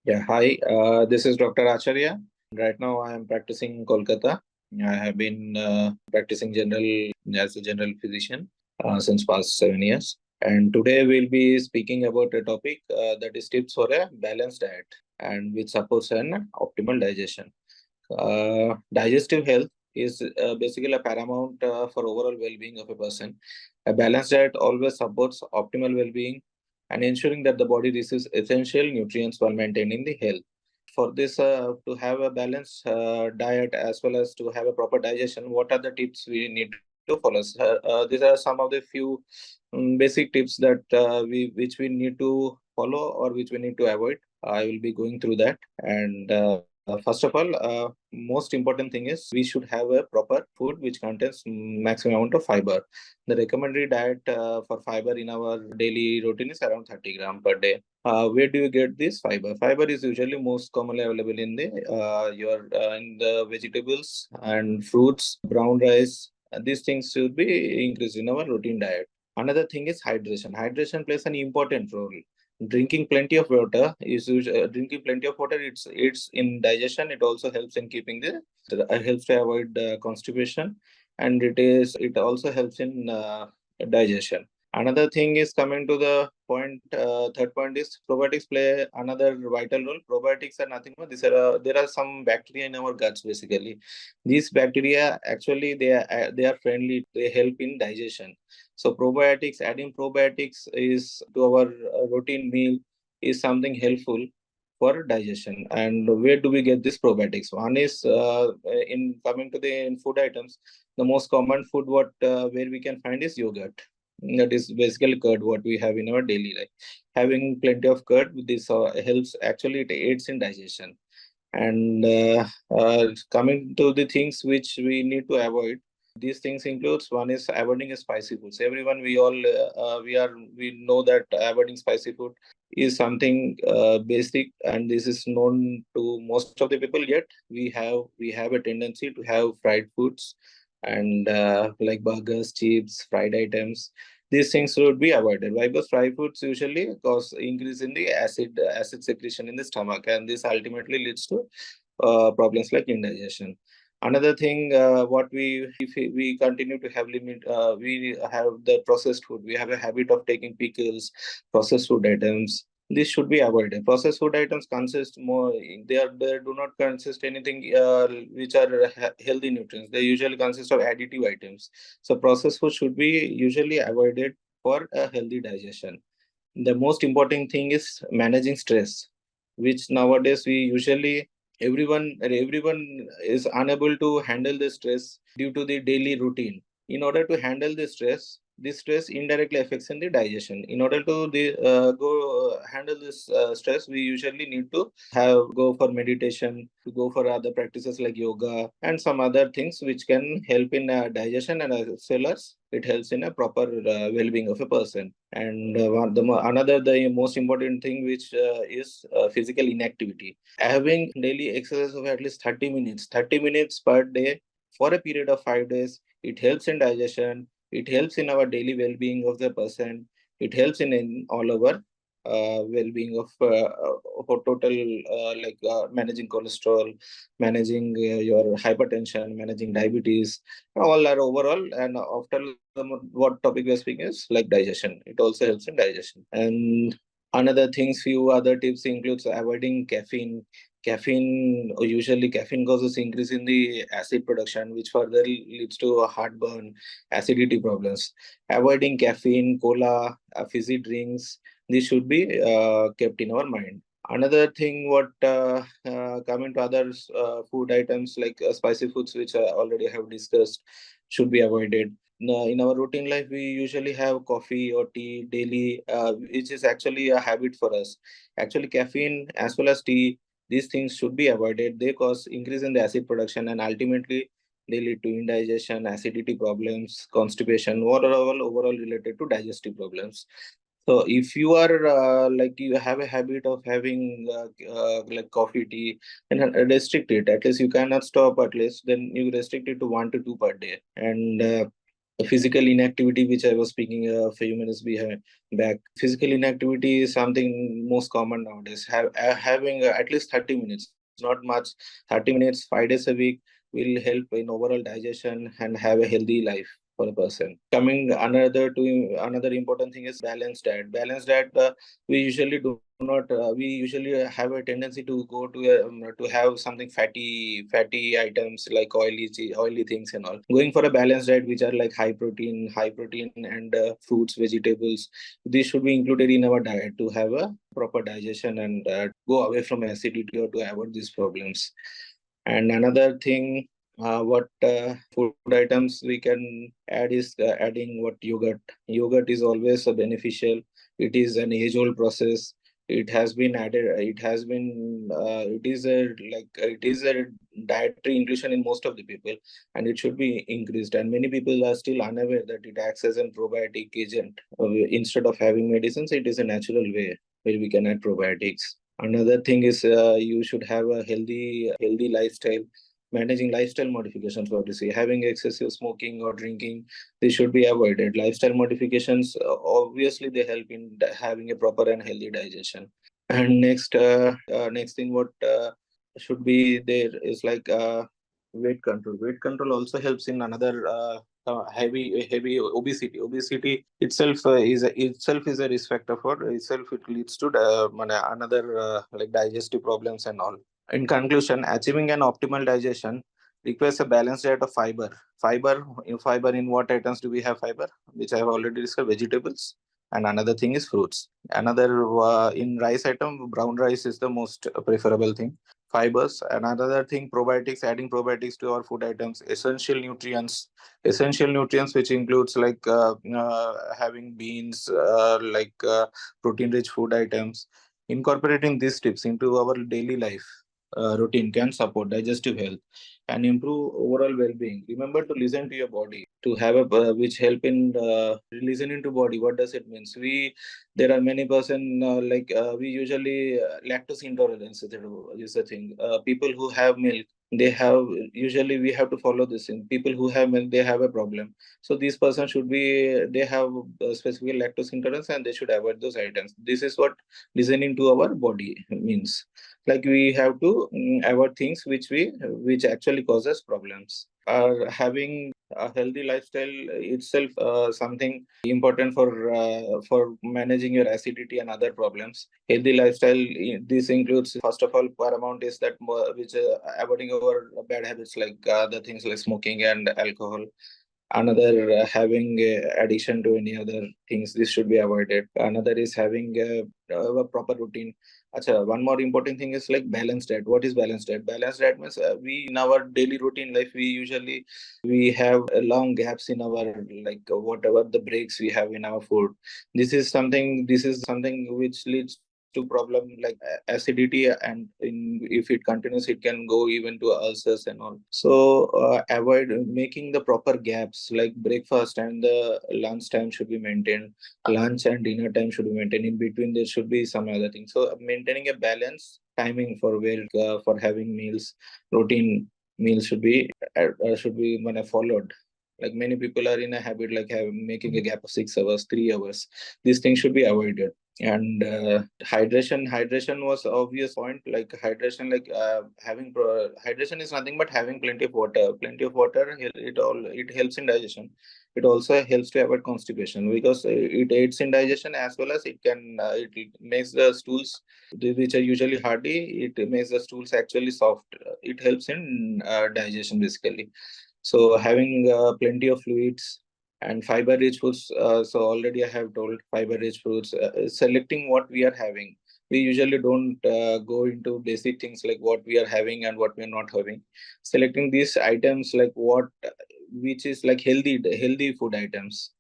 Yeah, hi. This is Dr. Acharya. Right now, I am practicing in Kolkata. I have been practicing general as a general physician since past 7 years. And today we'll be speaking about a topic that is tips for a balanced diet and which supports an optimal digestion. Digestive health is basically a paramount for overall well-being of a person. A balanced diet always supports optimal well-being and ensuring that the body receives essential nutrients while maintaining the health. For this, to have a balanced diet as well as to have a proper digestion, what are the tips we need to follow? These are some of the few basic tips that we need to follow or which we need to avoid. I will be going through that. And first of all, most important thing is we should have a proper food which contains maximum amount of fiber. The recommended diet for fiber in our daily routine is around 30 gram per day. Where do you get this fiber? Fiber is usually most commonly available in the your in the vegetables and fruits, brown rice. These things should be increased in our routine diet. Another thing is hydration. Hydration plays an important role. Drinking plenty of water drinking plenty of water. It's in digestion. It also helps in keeping the helps to avoid constipation, and it also helps in digestion. Another thing is coming to the point. Third point is probiotics play another vital role. Probiotics are nothing but there are some bacteria in our guts basically. These bacteria actually they are friendly. They help in digestion. So probiotics, adding probiotics is to our routine meal is something helpful for digestion. And where do we get these probiotics? One is in coming to the in food items, the most common food what where we can find is yogurt. That is basically curd, what we have in our daily life. Having plenty of curd, this helps actually it aids in digestion. And coming to the things which we need to avoid, these things includes one is avoiding spicy foods. Everyone, we know that avoiding spicy food is something basic, and this is known to most of the people. Yet we have a tendency to have fried foods and like burgers, chips, fried items. These things should be avoided. Why? Because fried foods usually cause increase in the acid secretion in the stomach, and this ultimately leads to problems like indigestion. Another thing, what we if we continue to have limit, we have the processed food. We have a habit of taking pickles, processed food items. This should be avoided. Processed food items consist more. They do not consist anything which are healthy nutrients. They usually consist of additive items. So processed food should be usually avoided for a healthy digestion. The most important thing is managing stress, which nowadays we usually everyone is unable to handle the stress due to the daily routine. In order to handle this stress indirectly affects in the digestion. In order to go handle this stress, we usually need to have go for meditation, to go for other practices like yoga and some other things which can help in digestion, and as well as it helps in a proper well-being of a person. And another the most important thing which is physical inactivity. Having daily exercise of at least 30 minutes per day for a period of 5 days, it helps in digestion. It helps in our daily well-being of the person. It helps in all our well-being of for total managing cholesterol, managing your hypertension, managing diabetes, all are overall. And after what topic we are speaking is like digestion. It also helps in digestion. And another things, few other tips includes avoiding caffeine. Caffeine causes increase in the acid production, which further leads to a heartburn, acidity problems. Avoiding caffeine, cola, fizzy drinks, this should be kept in our mind. Another thing, what coming to other food items like spicy foods, which I already have discussed, should be avoided. In our routine life, we usually have coffee or tea daily, which is actually a habit for us. Actually, caffeine as well as tea, these things should be avoided. They cause increase in the acid production, and ultimately they lead to indigestion, acidity problems, constipation, overall related to digestive problems. So if you are like you have a habit of having like coffee, tea, and restrict it. At least you cannot stop. At least then you restrict it to 1 to 2 per day. And physical inactivity, which I was speaking a few minutes back. Physical inactivity is something most common nowadays. Having at least 30 minutes, not much, 30 minutes, 5 days a week will help in overall digestion and have a healthy life for a person. Coming another important thing is balanced diet. Balanced diet, we usually do not. We usually have a tendency to go to have something fatty items like oily things and all. Going for a balanced diet, which are like high protein and fruits, vegetables. These should be included in our diet to have a proper digestion and go away from acidity or to avoid these problems. And another thing, what food items we can add is adding what yogurt. Yogurt is always a beneficial. It is an age-old process. It has been added. It has been. It is a dietary inclusion in most of the people, and it should be increased. And many people are still unaware that it acts as a probiotic agent. Instead of having medicines, it is a natural way where we can add probiotics. Another thing is you should have a healthy lifestyle. Managing lifestyle modifications, what you say, having excessive smoking or drinking, they should be avoided. Lifestyle modifications, obviously, they help in having a proper and healthy digestion. And next thing, what should be there is like weight control. Weight control also helps in another heavy obesity. Obesity itself is a risk factor for itself. It leads to another like digestive problems and all. In conclusion, achieving an optimal digestion requires a balanced diet of fiber. Fiber in what items do we have fiber? Which I have already discussed, vegetables. And another thing is fruits. Another in rice item, brown rice is the most preferable thing. Fibers. Another thing, probiotics. Adding probiotics to our food items. Essential nutrients, which includes like having beans, protein-rich food items. Incorporating these tips into our daily life routine can support digestive health and improve overall well-being. Remember to listen to your body to have a which help in listening to body. What does it means? There are many person we usually lactose intolerance is the thing. People who have milk, they have usually we have to follow this in people who have milk, they have a problem. So these person should be they have specific lactose intolerance and they should avoid those items. This is what listening to our body means. Like we have to avoid things which actually causes problems. Having a healthy lifestyle itself something important for managing your acidity and other problems. Healthy lifestyle, this includes first of all paramount is that which avoiding our bad habits like the things like smoking and alcohol. Another having addiction to any other things, this should be avoided. Another is having a proper routine. Achha, one more important thing is like balanced diet. What is balanced diet? Balanced diet means we in our daily routine life we have long gaps in our whatever the breaks we have in our food. This is something which leads to problem like acidity, and if it continues it can go even to ulcers and all. So avoid making the proper gaps, like breakfast and the lunch time should be maintained. Lunch and dinner time should be maintained. In between there should be some other thing. So maintaining a balance timing for where for having meals, routine meals should be followed. Like many people are in a habit like making a gap of 6 hours, 3 hours. These things should be avoided. And hydration was obvious point. Like hydration, like hydration is nothing but having plenty of water. It helps in digestion. It also helps to avoid constipation because it aids in digestion, as well as it makes the stools, which are usually hardy, it makes the stools actually soft. It helps in digestion basically. So having plenty of fluids and fiber rich foods. So already I have told fiber rich foods. Selecting what we are having. We usually don't go into basic things like what we are having and what we are not having. Selecting these items like which is like healthy food items.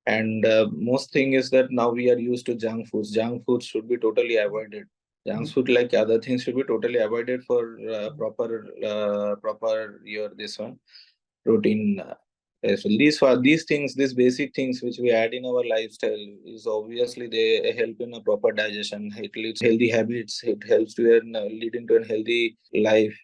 And most thing is that now we are used to junk foods. Junk foods should be totally avoided. Junk food, like other things, should be totally avoided for proper your this one routine. So these things, these basic things which we add in our lifestyle is obviously they help in a proper digestion. It leads healthy habits. It helps to lead into a healthy life.